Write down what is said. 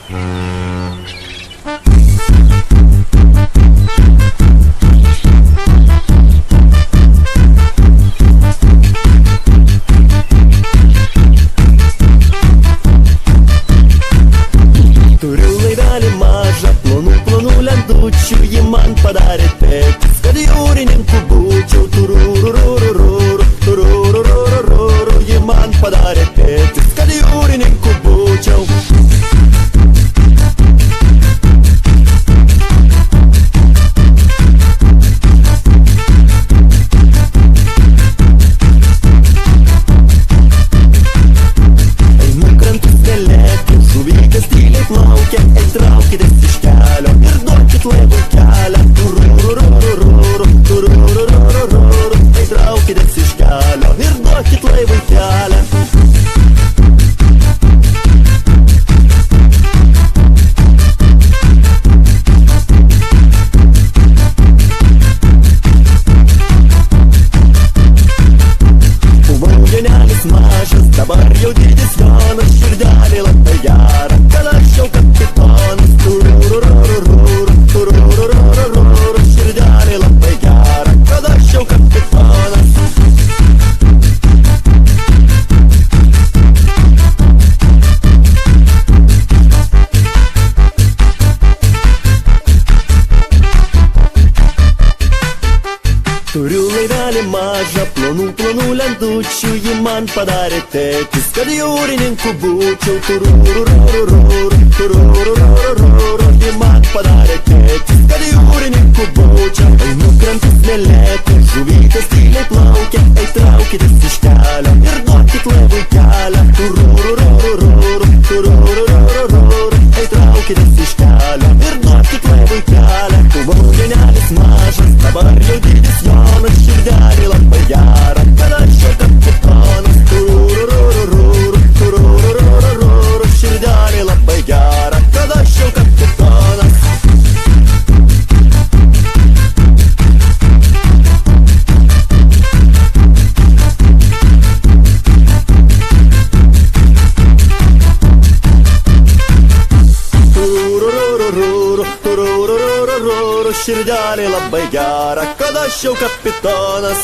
Turiu laivelį mažą, plonų lendučių, jį man padarė tėtis, kad jūrininku būčiau. Tururururururu, tururururururu, jį man padarė tėtis, kad jūrininku būčiau. Traukitės iš kelio ir duokit laivui kelią. Tururururururu, tururururururu, traukitės iš kelio ir duokit laivui kelią. Buvau jaunelis mažas, dabar jau didis Jonas, širdelė labai gera, kad aš jau kapitonas. Tururururururu, tururururururu, širdelė labai gera, kad aš jau kapitonas. Turiu laivelį mažą, plonų lendučių, jį man padarė tėtis, kad jūrininku būčiau. Tururururururu, tururururururu, jį man padarė tėtis, kad jūrininku būčiau. Einu krantus nelėti, žuvytės tyliai plaukia, traukitės iš kelio ir duokit laivui kelią. Tururururururu, tururururururu, traukitės iš kelio ir duokit laivui kelią. Buvau jaunelis mažas, dabar jau didis Jonas, širdelė labai gera, kad aš jau kapitonas. Tururururururu, tururururururu, širdelė labai gera, kad aš jau kapitonas. Tururururururu, širdelė labai gera, kad aš jau kapitonas.